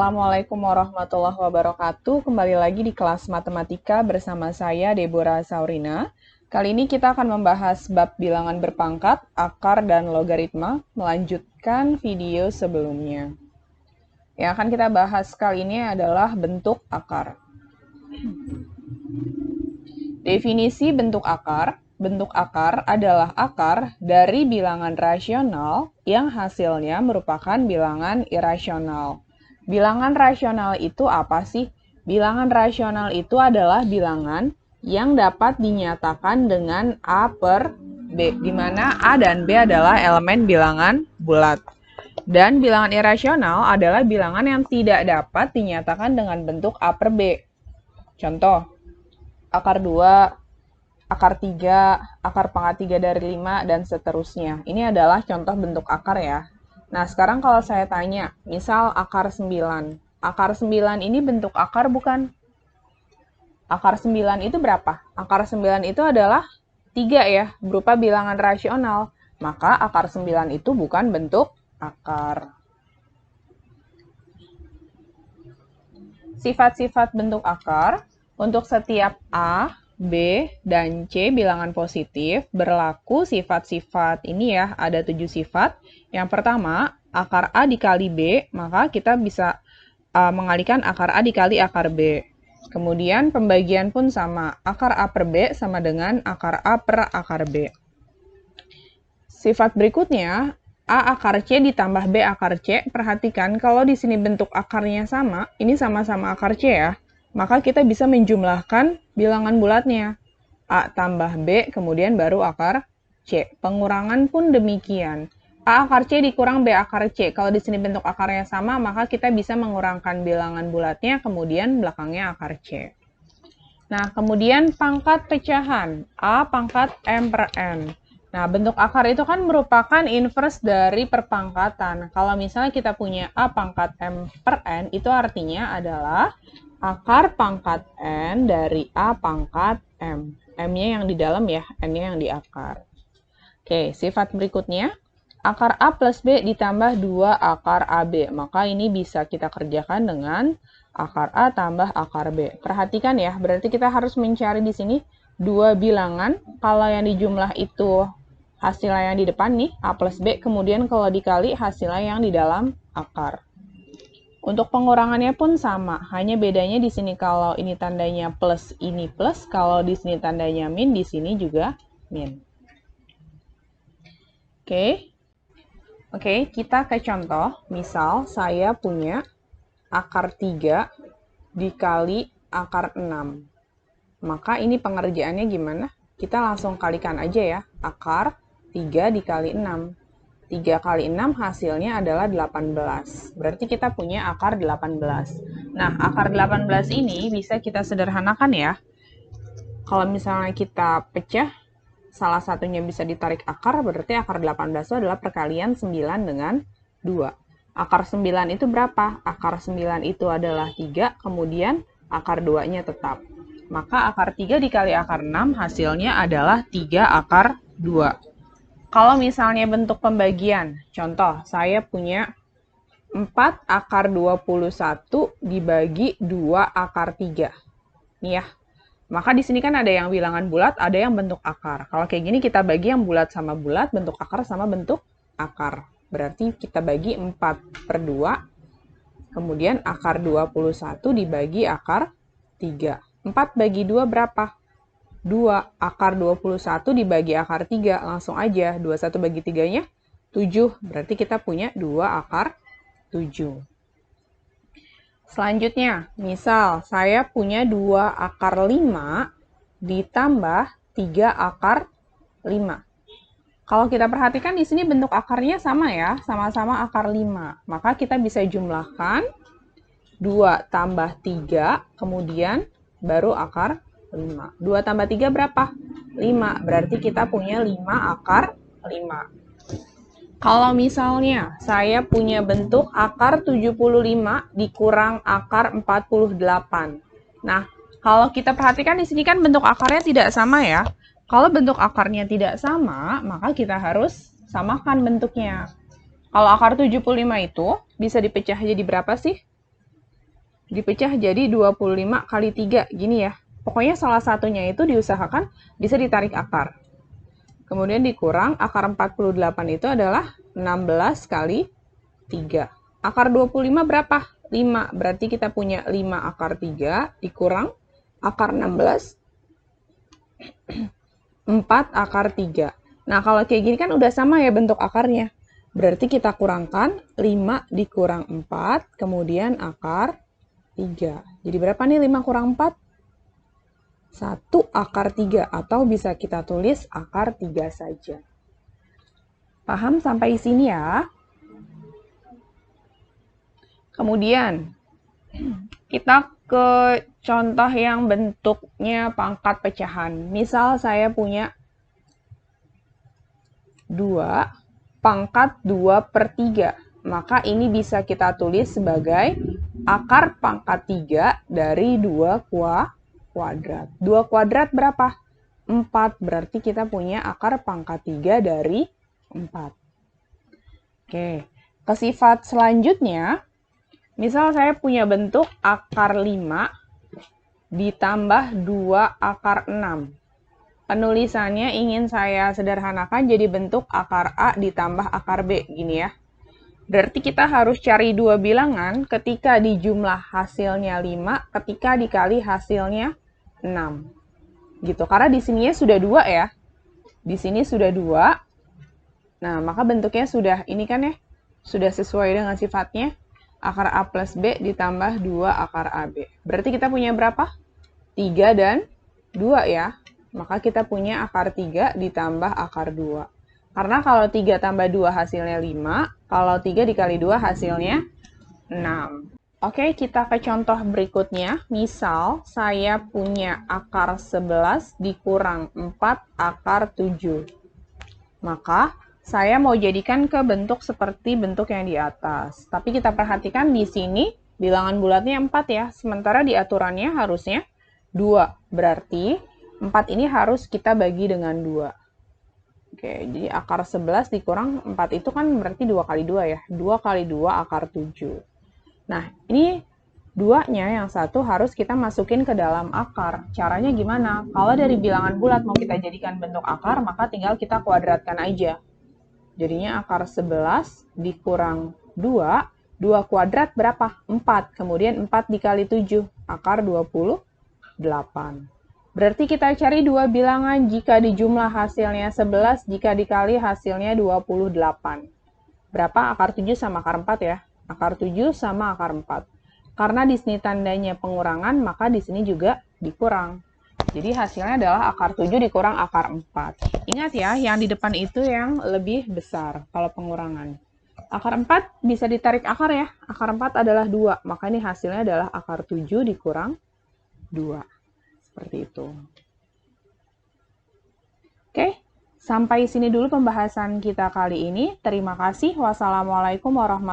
Assalamualaikum warahmatullahi wabarakatuh. Kembali lagi di kelas matematika bersama saya Deborah Saurina. Kali ini kita akan membahas bab bilangan berpangkat, akar, dan logaritma, melanjutkan video sebelumnya. Yang akan kita bahas kali ini adalah bentuk akar. Definisi bentuk akar. Bentuk akar adalah akar dari bilangan rasional yang hasilnya merupakan bilangan irasional. Bilangan rasional itu apa sih? Bilangan rasional itu adalah bilangan yang dapat dinyatakan dengan A per B, di mana A dan B adalah elemen bilangan bulat. Dan bilangan irasional adalah bilangan yang tidak dapat dinyatakan dengan bentuk A per B. Contoh, akar 2, akar 3, akar pangkat 3 dari 5, dan seterusnya. Ini adalah contoh bentuk akar ya. Nah, sekarang kalau saya tanya, misal akar 9. Akar 9 ini bentuk akar bukan? Akar 9 itu berapa? Akar 9 itu adalah 3 ya, berupa bilangan rasional. Maka akar 9 itu bukan bentuk akar. Sifat-sifat bentuk akar. Untuk setiap A, B, dan C bilangan positif, berlaku sifat-sifat ini ya, ada 7 sifat. Yang pertama, akar A dikali B, maka kita bisa mengalihkan akar A dikali akar B. Kemudian pembagian pun sama, akar A per B sama dengan akar A per akar B. Sifat berikutnya, A akar C ditambah B akar C. Perhatikan kalau di sini bentuk akarnya sama, ini sama-sama akar C ya, maka kita bisa menjumlahkan bilangan bulatnya. A tambah B, kemudian baru akar C. Pengurangan pun demikian. A akar C dikurang B akar C. Kalau di sini bentuk akarnya sama, maka kita bisa mengurangkan bilangan bulatnya, kemudian belakangnya akar C. Nah, kemudian pangkat pecahan. A pangkat M per N. Nah, bentuk akar itu kan merupakan inverse dari perpangkatan. Kalau misalnya kita punya A pangkat M per N, itu artinya adalah akar pangkat N dari A pangkat M. M-nya yang di dalam ya, N-nya yang di akar. Oke, sifat berikutnya. Akar A plus B ditambah 2 akar AB. Maka ini bisa kita kerjakan dengan akar A tambah akar B. Perhatikan ya, berarti kita harus mencari di sini dua bilangan. Kalau yang dijumlah itu hasilnya yang di depan nih, A plus B. Kemudian kalau dikali hasilnya yang di dalam akar. Untuk pengurangannya pun sama, hanya bedanya di sini kalau ini tandanya plus, ini plus. Kalau di sini tandanya min, di sini juga min. Oke, kita ke contoh. Misal saya punya akar 3 dikali akar 6. Maka ini pengerjaannya gimana? Kita langsung kalikan aja ya. Akar 3 dikali 6. 3 kali 6 hasilnya adalah 18. Berarti kita punya akar 18. Nah, akar 18 ini bisa kita sederhanakan ya. Kalau misalnya kita pecah, salah satunya bisa ditarik akar, berarti akar 18 itu adalah perkalian 9 dengan 2. Akar 9 itu berapa? Akar 9 itu adalah 3, kemudian akar 2-nya tetap. Maka akar 3 dikali akar 6 hasilnya adalah 3 akar 2. Kalau misalnya bentuk pembagian, contoh saya punya 4 akar 21 dibagi 2 akar 3. Nih ya. Maka di sini kan ada yang bilangan bulat, ada yang bentuk akar. Kalau kayak gini kita bagi yang bulat sama bulat, bentuk akar sama bentuk akar. Berarti kita bagi 4 per 2, kemudian akar 21 dibagi akar 3. 4 bagi 2 berapa? 2. Akar 21 dibagi akar 3, langsung aja. 21 bagi 3-nya 7. Berarti kita punya 2 akar 7. Selanjutnya, misal saya punya 2 akar 5 ditambah 3 akar 5. Kalau kita perhatikan di sini bentuk akarnya sama ya, sama-sama akar 5. Maka kita bisa jumlahkan 2 tambah 3, kemudian baru akar 5. 2 tambah 3 berapa? 5. Berarti kita punya 5 akar 5. Kalau misalnya saya punya bentuk akar 75 dikurang akar 48. Nah, kalau kita perhatikan di sini kan bentuk akarnya tidak sama ya. Kalau bentuk akarnya tidak sama, maka kita harus samakan bentuknya. Kalau akar 75 itu bisa dipecah jadi berapa sih? dipecah jadi 25 kali 3, gini ya. Pokoknya salah satunya itu diusahakan bisa ditarik akar. Kemudian dikurang, akar 48 itu adalah 16 kali 3. Akar 25 berapa? 5, berarti kita punya 5 akar 3, dikurang akar 16, 4 akar 3. Nah, kalau kayak gini kan udah sama ya bentuk akarnya. Berarti kita kurangkan 5 dikurang 4, kemudian akar 3. Jadi berapa nih 5 kurang 4? 1 akar 3, atau bisa kita tulis akar 3 saja. Paham sampai sini ya? Kemudian, kita ke contoh yang bentuknya pangkat pecahan. Misal saya punya 2 pangkat 2/3. Maka ini bisa kita tulis sebagai akar pangkat 3 dari 2 kuadrat. 2 kuadrat berapa? 4. Berarti kita punya akar pangkat 3 dari 4. Oke, ke sifat selanjutnya, misal saya punya bentuk akar 5 ditambah 2 akar 6. Penulisannya ingin saya sederhanakan jadi bentuk akar A ditambah akar B, gini ya. Berarti kita harus cari dua bilangan ketika dijumlah hasilnya 5, ketika dikali hasilnya 6. Gitu, karena di sininya sudah 2 ya. Di sini sudah 2. Nah, maka bentuknya sudah, ini kan ya, sudah sesuai dengan sifatnya. Akar A plus B ditambah 2 akar AB. Berarti kita punya berapa? 3 dan 2 ya. Maka kita punya akar 3 ditambah akar 2. Karena kalau 3 tambah 2 hasilnya 5, kalau 3 dikali 2 hasilnya 6. Oke, kita ke contoh berikutnya. Misal, saya punya akar 11 dikurang 4 akar 7. Maka, saya mau jadikan ke bentuk seperti bentuk yang di atas. Tapi kita perhatikan di sini, bilangan bulatnya 4 ya. Sementara di aturannya harusnya 2. Berarti 4 ini harus kita bagi dengan 2. Oke, jadi akar 11 dikurang 4 itu kan berarti 2 kali 2 ya. 2 kali 2 akar 7. Nah, ini 2-nya yang satu harus kita masukin ke dalam akar. Caranya gimana? Kalau dari bilangan bulat mau kita jadikan bentuk akar, maka tinggal kita kuadratkan aja. Jadinya akar 11 dikurang 2. 2 kuadrat berapa? 4. Kemudian 4 dikali 7, akar 28. Berarti kita cari dua bilangan jika dijumlah hasilnya 11, jika dikali hasilnya 28. Berapa? Akar 7 sama akar 4 ya. Akar 7 sama akar 4. Karena di sini tandanya pengurangan, maka di sini juga dikurang. Jadi hasilnya adalah akar 7 dikurang akar 4. Ingat ya, yang di depan itu yang lebih besar kalau pengurangan. Akar 4 bisa ditarik akar ya. Akar 4 adalah 2, maka ini hasilnya adalah akar 7 dikurang 2. Seperti itu. Oke, sampai sini dulu pembahasan kita kali ini. Terima kasih. Wassalamualaikum warahmatullahi wabarakatuh.